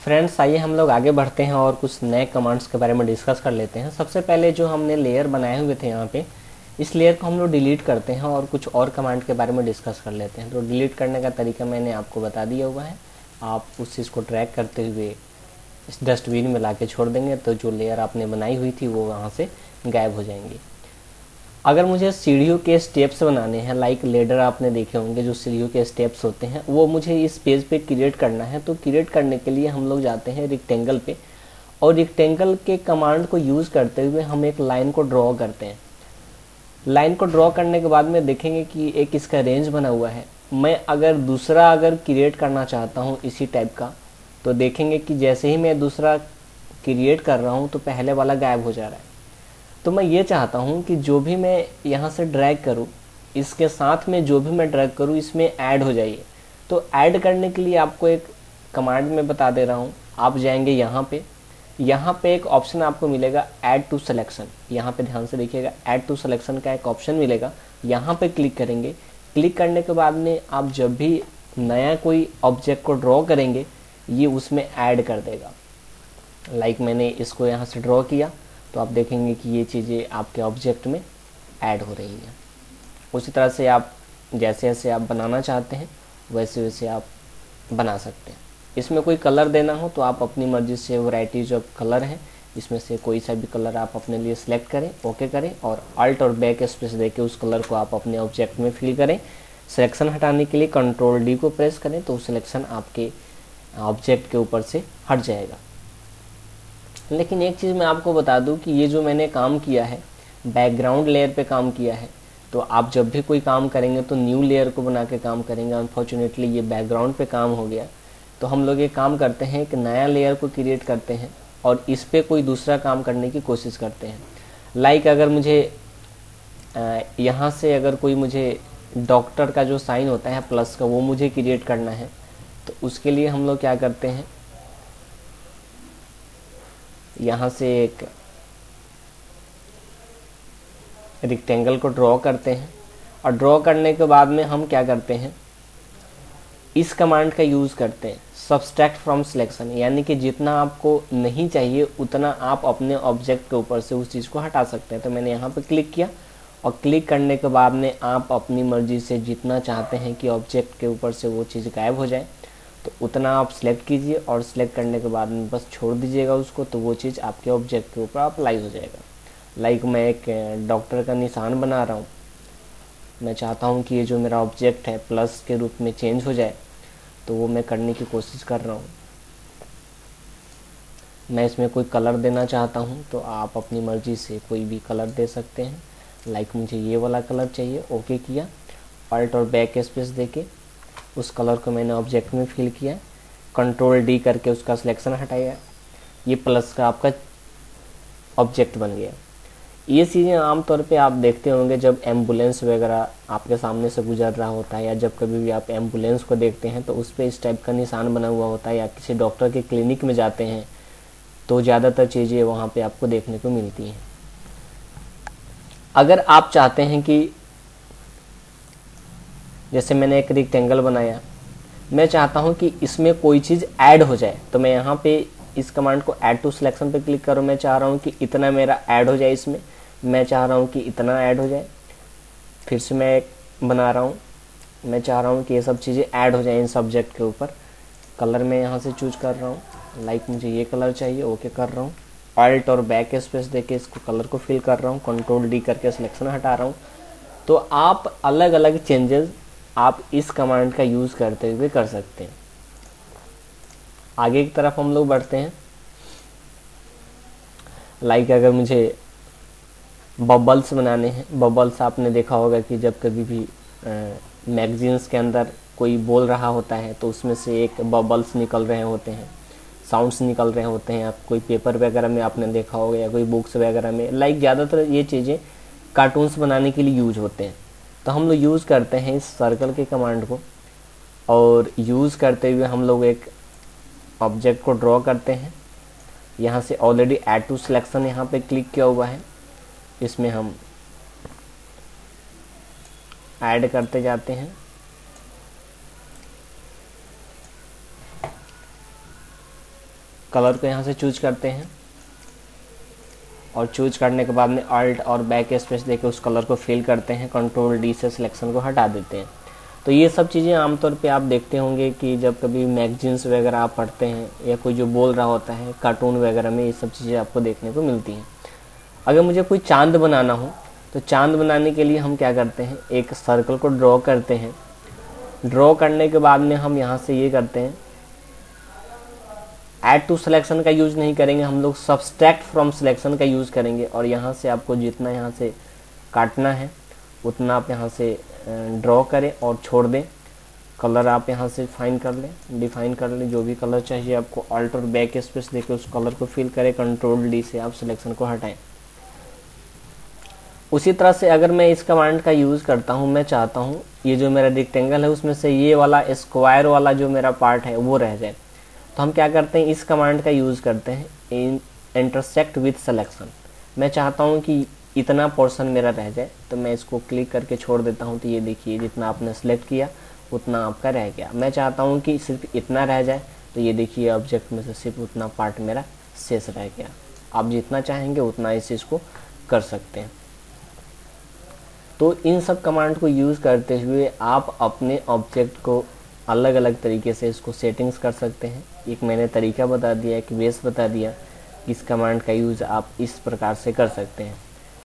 Friends, आइए हम लोग आगे बढ़ते हैं और कुछ नए कमांड्स के बारे में डिस्कस कर लेते हैं। सबसे पहले जो हमने लेयर बनाए हुए थे यहाँ पे, इस लेयर को हम लोग डिलीट करते हैं और कुछ और कमांड के बारे में डिस्कस कर लेते हैं। तो डिलीट करने का तरीका मैंने आपको बता दिया हुआ है। आप उस चीज़ को ट्रैक करते हुए इस डस्टबिन में ला के छोड़ देंगे तो जो लेयर आपने बनाई हुई थी वो वहाँ से गायब हो जाएंगी। अगर मुझे सीढ़ियों के स्टेप्स बनाने हैं, लाइक लेडर आपने देखे होंगे जो सीढ़ियों के स्टेप्स होते हैं, वो मुझे इस पेज पे क्रिएट करना है। तो क्रिएट करने के लिए हम लोग जाते हैं रेक्टेंगल पे और रेक्टेंगल के कमांड को यूज़ करते हुए हम एक लाइन को ड्रॉ करते हैं। लाइन को ड्रॉ करने के बाद में देखेंगे कि एक इसका रेंज बना हुआ है। मैं अगर क्रिएट करना चाहता हूँ इसी टाइप का, तो देखेंगे कि जैसे ही मैं दूसरा क्रिएट कर रहा हूँ तो पहले वाला गायब हो जा रहा है। तो मैं ये चाहता हूँ कि जो भी मैं यहाँ से ड्रैग करूँ, इसके साथ में जो भी मैं ड्रैग करूँ इसमें ऐड हो जाइए। तो ऐड करने के लिए आपको एक कमांड में बता दे रहा हूँ। आप जाएंगे यहाँ पे एक ऑप्शन आपको मिलेगा ऐड टू सिलेक्शन। यहाँ पे ध्यान से देखिएगा, ऐड टू सिलेक्शन का एक ऑप्शन मिलेगा। यहाँ पे क्लिक करेंगे। क्लिक करने के बाद में आप जब भी नया कोई ऑब्जेक्ट को ड्रॉ करेंगे ये उसमें ऐड कर देगा। लाइक मैंने इसको यहाँ से ड्रॉ किया तो आप देखेंगे कि ये चीज़ें आपके ऑब्जेक्ट में ऐड हो रही हैं। उसी तरह से आप जैसे जैसे आप बनाना चाहते हैं वैसे वैसे आप बना सकते हैं। इसमें कोई कलर देना हो तो आप अपनी मर्ज़ी से वैरायटीज ऑफ कलर हैं, इसमें से कोई सा भी कलर आप अपने लिए सिलेक्ट करें, ओके करें और अल्ट और बैक स्पेस देके उस कलर को आप अपने ऑब्जेक्ट में फिल करें। सिलेक्शन हटाने के लिए कंट्रोल डी को प्रेस करें तो सिलेक्शन आपके ऑब्जेक्ट के ऊपर से हट जाएगा। लेकिन एक चीज़ मैं आपको बता दूं कि ये जो मैंने काम किया है बैकग्राउंड लेयर पे काम किया है। तो आप जब भी कोई काम करेंगे तो न्यू लेयर को बना के काम करेंगे। अनफॉर्चुनेटली ये बैकग्राउंड पे काम हो गया। तो हम लोग ये काम करते हैं कि नया लेयर को क्रिएट करते हैं और इस पे कोई दूसरा काम करने की कोशिश करते हैं। लाइक अगर मुझे यहाँ से अगर कोई मुझे डॉक्टर का जो साइन होता है प्लस का वो मुझे क्रिएट करना है, तो उसके लिए हम लोग क्या करते हैं, यहाँ से एक रेक्टेंगल को ड्रॉ करते हैं और ड्रॉ करने के बाद में हम क्या करते हैं, इस कमांड का यूज़ करते हैं सब्सट्रैक्ट फ्रॉम सिलेक्शन। यानी कि जितना आपको नहीं चाहिए उतना आप अपने ऑब्जेक्ट के ऊपर से उस चीज़ को हटा सकते हैं। तो मैंने यहाँ पे क्लिक किया और क्लिक करने के बाद में आप अपनी मर्जी से जितना चाहते हैं कि ऑब्जेक्ट के ऊपर से वो चीज़ गायब हो जाए तो उतना आप सिलेक्ट कीजिए और सिलेक्ट करने के बाद में बस छोड़ दीजिएगा उसको, तो वो चीज़ आपके ऑब्जेक्ट के ऊपर अप्लाई हो जाएगा। लाइक मैं एक डॉक्टर का निशान बना रहा हूँ, मैं चाहता हूँ कि ये जो मेरा ऑब्जेक्ट है प्लस के रूप में चेंज हो जाए, तो वो मैं करने की कोशिश कर रहा हूँ। मैं इसमें कोई कलर देना चाहता हूँ तो आप अपनी मर्ज़ी से कोई भी कलर दे सकते हैं। लाइक मुझे ये वाला कलर चाहिए, ओके किया, अल्ट और बैक स्पेस देके उस कलर को मैंने ऑब्जेक्ट में फिल किया, कंट्रोल डी करके उसका सिलेक्शन हटाया, ये प्लस का आपका ऑब्जेक्ट बन गया। ये चीज़ें आमतौर पे आप देखते होंगे जब एम्बुलेंस वगैरह आपके सामने से गुजर रहा होता है या जब कभी भी आप एम्बुलेंस को देखते हैं तो उस पर इस टाइप का निशान बना हुआ होता है, या किसी डॉक्टर के क्लिनिक में जाते हैं तो ज़्यादातर चीज़ें वहाँ पे आपको देखने को मिलती हैं। अगर आप चाहते हैं कि जैसे मैंने एक रेक्टेंगल बनाया, मैं चाहता हूं कि इसमें कोई चीज़ ऐड हो जाए, तो मैं यहाँ पे इस कमांड को ऐड टू सिलेक्शन पे क्लिक करूँ। मैं चाह रहा हूँ कि इतना मेरा ऐड हो जाए, इसमें मैं चाह रहा हूँ कि इतना ऐड हो जाए। फिर से मैं बना रहा हूँ, मैं चाह रहा हूँ कि ये सब चीज़ें ऐड हो जाए इन सब्जेक्ट के ऊपर। कलर मैं यहाँ से चूज कर रहा हूँ, लाइक मुझे ये कलर चाहिए, ओके कर रहा हूँ, अल्ट और बैक स्पेस देके इसको कलर को फिल कर रहा हूँ, कंट्रोल डी करके सिलेक्शन हटा रहा हूँ। तो आप अलग अलग चेंजेस आप इस कमांड का यूज़ करते हुए कर सकते हैं। आगे की तरफ हम लोग बढ़ते हैं। लाइक अगर मुझे बबल्स बनाने हैं, बबल्स आपने देखा होगा कि जब कभी भी मैगजीन्स के अंदर कोई बोल रहा होता है तो उसमें से एक बबल्स निकल रहे होते हैं, साउंड्स निकल रहे होते हैं। आप कोई पेपर वगैरह में आपने देखा होगा या कोई बुक्स वगैरह में, लाइक ज़्यादातर ये चीज़ें कार्टून्स बनाने के लिए यूज होते हैं। तो हम लोग यूज़ करते हैं इस सर्कल के कमांड को और यूज़ करते हुए हम लोग एक ऑब्जेक्ट को ड्रॉ करते हैं। यहाँ से ऑलरेडी ऐड टू सिलेक्शन यहाँ पे क्लिक किया हुआ है, इसमें हम ऐड करते जाते हैं। कलर को यहाँ से चूज करते हैं और चूज करने के बाद में अल्ट और बैक स्पेस देके उस कलर को फिल करते हैं, कंट्रोल डी से सिलेक्शन को हटा देते हैं। तो ये सब चीज़ें आमतौर पे आप देखते होंगे कि जब कभी मैगजीन्स वगैरह आप पढ़ते हैं या कोई जो बोल रहा होता है कार्टून वगैरह में, ये सब चीज़ें आपको देखने को मिलती हैं। अगर मुझे कोई चांद बनाना हो तो चांद बनाने के लिए हम क्या करते हैं, एक सर्कल को ड्रॉ करते हैं। ड्रॉ करने के बाद में हम यहाँ से ये करते हैं, ऐड टू सिलेक्शन का यूज नहीं करेंगे, हम लोग सब्सट्रैक्ट फ्रॉम सिलेक्शन का यूज करेंगे। और यहाँ से आपको जितना यहाँ से काटना है उतना आप यहाँ से ड्रॉ करें और छोड़ दें। कलर आप यहाँ से फाइन कर लें, डिफाइन कर लें, जो भी कलर चाहिए आपको। अल्ट और बैक स्पेस देके उस कलर को फिल करें, कंट्रोल डी से आप सिलेक्शन को हटाएं। उसी तरह से अगर मैं इस कमांड का यूज़ करता हूँ, मैं चाहता हूँ ये जो मेरा रेक्टेंगल है उसमें से ये वाला स्क्वायर वाला जो मेरा पार्ट है वो रह जाए, तो हम क्या करते हैं, इस कमांड का यूज़ करते हैं, इंटरसेक्ट विथ सिलेक्शन। मैं चाहता हूँ कि इतना पोर्शन मेरा रह जाए, तो मैं इसको क्लिक करके छोड़ देता हूँ। तो ये देखिए जितना आपने सेलेक्ट किया उतना आपका रह गया। मैं चाहता हूँ कि सिर्फ इतना रह जाए, तो ये देखिए ऑब्जेक्ट में से सिर्फ उतना पार्ट मेरा शेष रह गया। आप जितना चाहेंगे उतना इस चीज़ को कर सकते हैं। तो इन सब कमांड को यूज़ करते हुए आप अपने ऑब्जेक्ट को अलग अलग तरीके से इसको सेटिंग्स कर सकते हैं। एक मैंने तरीका बता दिया, एक बेस बता दिया, इस कमांड का यूज़ आप इस प्रकार से कर सकते हैं।